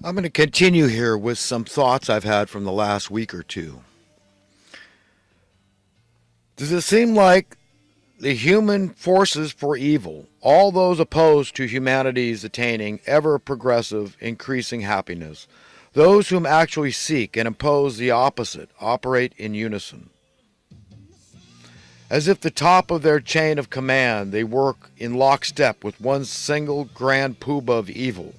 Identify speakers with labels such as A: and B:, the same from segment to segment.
A: I'm going to continue here with some thoughts I've had from the last week or two. Does it seem like the human forces for evil, all those opposed to humanity's attaining ever progressive, increasing happiness, those whom actually seek and impose the opposite, operate in unison? As if the top of their chain of command, they work in lockstep with one single grand poobah of evil,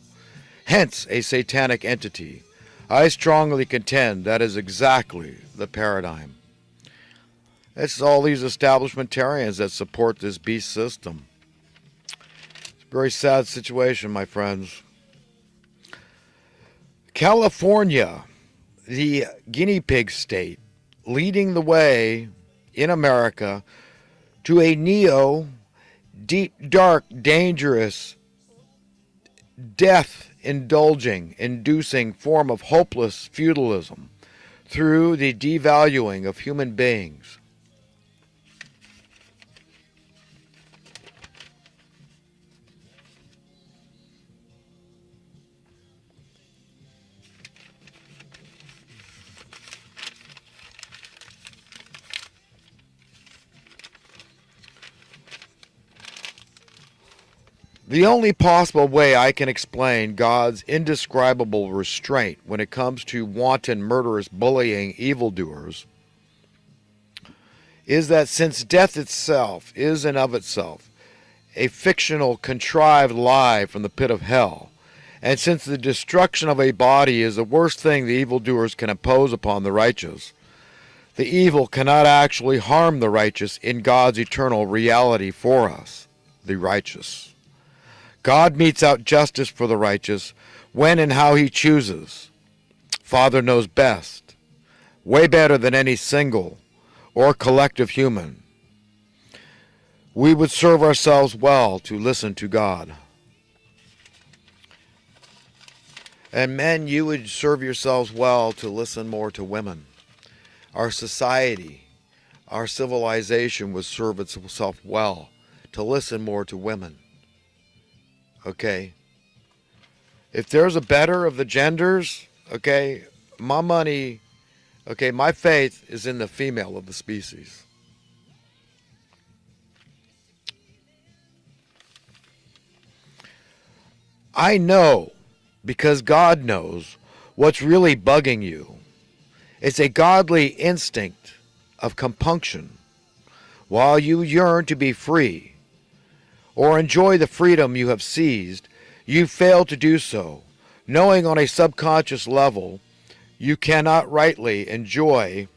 A: hence a satanic entity. I strongly contend that is exactly the paradigm. It's all these establishmentarians that support this beast system. It's a very sad situation, my friends. California, the guinea pig state, leading the way in America to a deep, dark, dangerous, inducing form of hopeless feudalism through the devaluing of human beings. The only possible way I can explain God's indescribable restraint when it comes to wanton, murderous, bullying evildoers is that since death itself is and of itself a fictional, contrived lie from the pit of hell, and since the destruction of a body is the worst thing the evildoers can impose upon the righteous, the evil cannot actually harm the righteous in God's eternal reality for us, the righteous. God metes out justice for the righteous when and how he chooses. Father knows best, way better than any single or collective human. We would serve ourselves well to listen to God. And men, you would serve yourselves well to listen more to women. Our society, our civilization would serve itself well to listen more to women. Okay, if there's a better of the genders, okay, my money, okay, my faith is in the female of the species. I know, because God knows, what's really bugging you. It's a godly instinct of compunction. While you yearn to be free, or enjoy the freedom you have seized, you fail to do so, knowing on a subconscious level you cannot rightly enjoy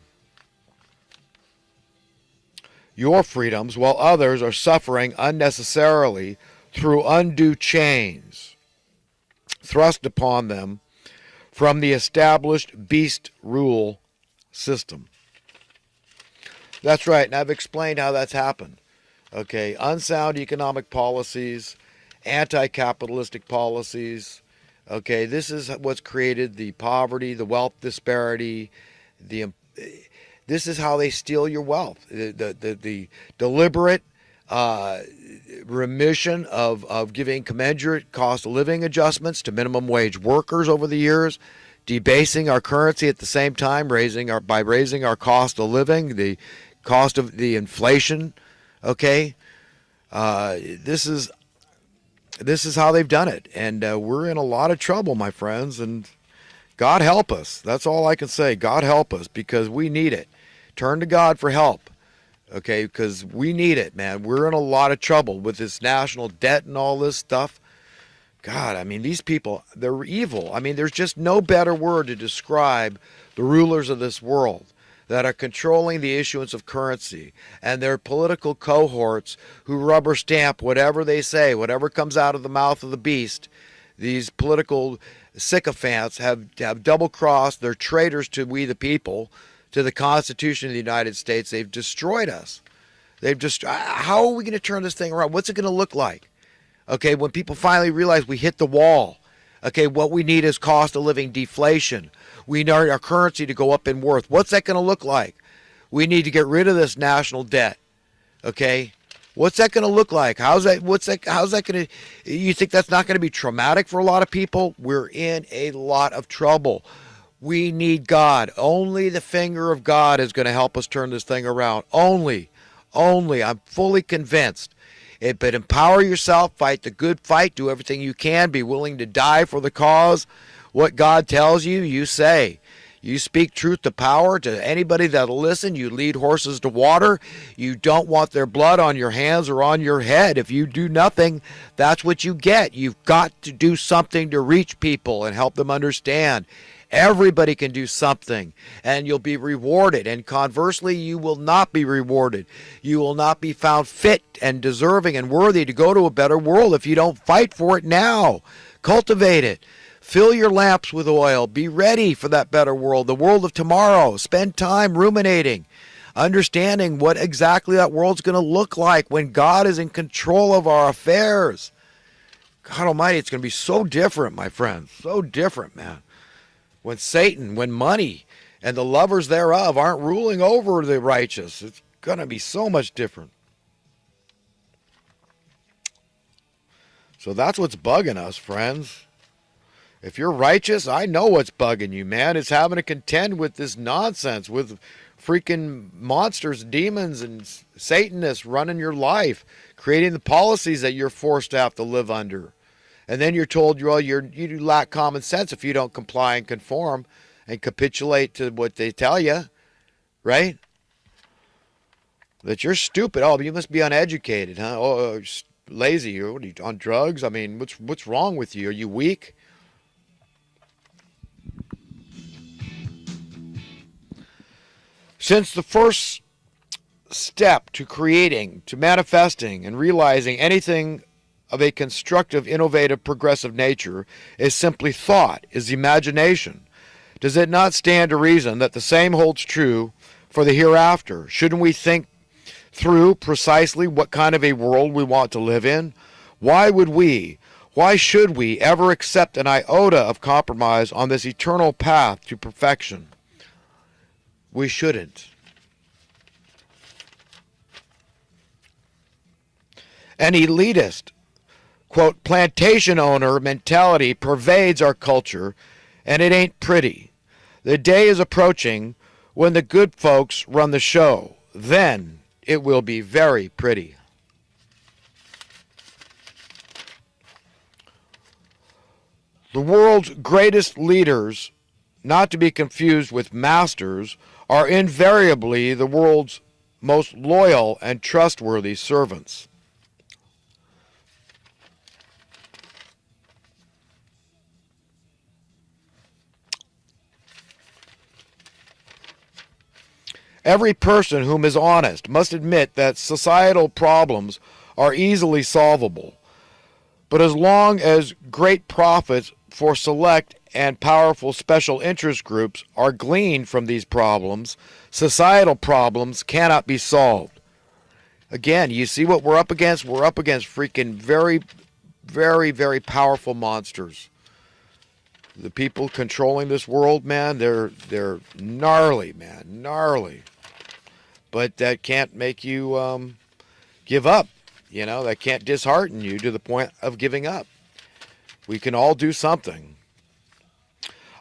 A: your freedoms while others are suffering unnecessarily through undue chains thrust upon them from the established beast rule system. That's right, and I've explained how that's happened. Okay, unsound economic policies, anti-capitalistic policies. Okay, this is what's created the poverty, the wealth disparity. This is how they steal your wealth. The deliberate remission of giving commensurate cost of living adjustments to minimum wage workers over the years, debasing our currency at the same time, raising our cost of living, the cost of the inflation. Okay, this is how they've done it, and we're in a lot of trouble, my friends, and God help us. That's all I can say. God help us, because we need it. Turn to God for help, okay, because we need it, man. We're in a lot of trouble with this national debt and all this stuff. God, I mean, these people, they're evil. I mean, there's just no better word to describe the rulers of this world that are controlling the issuance of currency, and their political cohorts who rubber stamp whatever they say, whatever comes out of the mouth of the beast. These political sycophants have double-crossed. They're traitors to we the people, to the Constitution of the United States. They've destroyed us. How are we going to turn this thing around? What's it going to look like? Okay, when people finally realize we hit the wall. Okay, what we need is cost of living deflation. We need our currency to go up in worth. What's that going to look like? We need to get rid of this national debt. Okay? What's that going to look like? How's that going to, you think that's not going to be traumatic for a lot of people? We're in a lot of trouble. We need God. Only the finger of God is going to help us turn this thing around. Only. I'm fully convinced. But empower yourself, fight the good fight, do everything you can, be willing to die for the cause. What God tells you, you say. You speak truth to power to anybody that'll listen. You lead horses to water. You don't want their blood on your hands or on your head. If you do nothing, that's what you get. You've got to do something to reach people and help them understand. Everybody can do something, and you'll be rewarded. And conversely, you will not be rewarded. You will not be found fit and deserving and worthy to go to a better world if you don't fight for it now. Cultivate it. Fill your lamps with oil. Be ready for that better world, the world of tomorrow. Spend time ruminating, understanding what exactly that world's going to look like when God is in control of our affairs. God Almighty, it's going to be so different, my friends. So different, man. When Satan, when money, and the lovers thereof aren't ruling over the righteous, it's going to be so much different. So that's what's bugging us, friends. If you're righteous, I know what's bugging you, man. It's having to contend with this nonsense, with freaking monsters, demons, and Satanists running your life, creating the policies that you're forced to have to live under. And then you're told, well, you lack common sense if you don't comply and conform and capitulate to what they tell you, right? That you're stupid. Oh, but you must be uneducated, huh? Oh, lazy. What are you, on drugs? I mean, what's wrong with you? Are you weak? Since the first step to creating, to manifesting, and realizing anything of a constructive, innovative, progressive nature is simply thought, is imagination, does it not stand to reason that the same holds true for the hereafter? Shouldn't we think through precisely what kind of a world we want to live in? Why should we ever accept an iota of compromise on this eternal path to perfection? We shouldn't. An elitist, quote, plantation owner mentality pervades our culture, and it ain't pretty. The day is approaching when the good folks run the show. Then it will be very pretty. The world's greatest leaders, not to be confused with masters, are invariably the world's most loyal and trustworthy servants. Every person whom is honest must admit that societal problems are easily solvable. But as long as great profits for select and powerful special interest groups are gleaned from these problems, societal problems cannot be solved. Again, you see what we're up against? We're up against freaking very, very, very powerful monsters. The people controlling this world, man, they're gnarly, man, gnarly. But that can't make you give up. You know, that can't dishearten you to the point of giving up. We can all do something.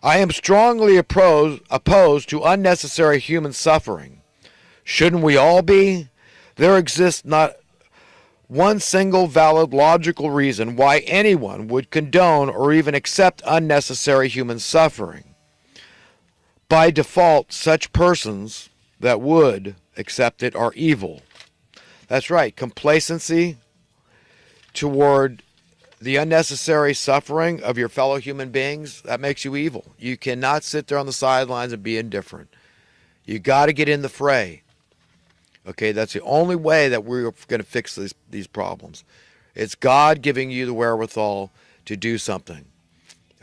A: I am strongly opposed to unnecessary human suffering. Shouldn't we all be? There exists not one single valid logical reason why anyone would condone or even accept unnecessary human suffering. By default, such persons that would accept it are evil. That's right, complacency toward the unnecessary suffering of your fellow human beings, that makes you evil. You cannot sit there on the sidelines and be indifferent. You got to get in the fray. Okay, that's the only way that we're going to fix these problems. It's God giving you the wherewithal to do something.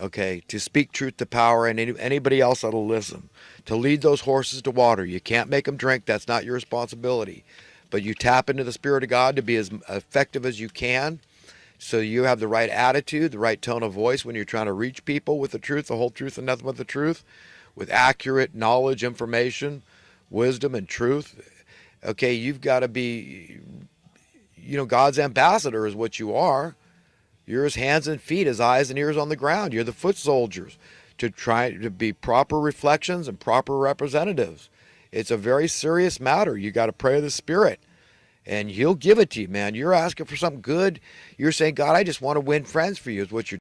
A: Okay, to speak truth to power, and anybody else that'll listen. To lead those horses to water. You can't make them drink. That's not your responsibility. But you tap into the Spirit of God to be as effective as you can. So you have the right attitude, the right tone of voice when you're trying to reach people with the truth, the whole truth, and nothing but the truth, with accurate knowledge, information, wisdom, and truth. Okay, you've got to be God's ambassador is what you are. You're his hands and feet, his eyes and ears on the ground. You're the foot soldiers to try to be proper reflections and proper representatives. It's a very serious matter. You got to pray to the Spirit, and he'll give it to you, man. You're asking for something good. You're saying, God, I just want to win friends for you is what you're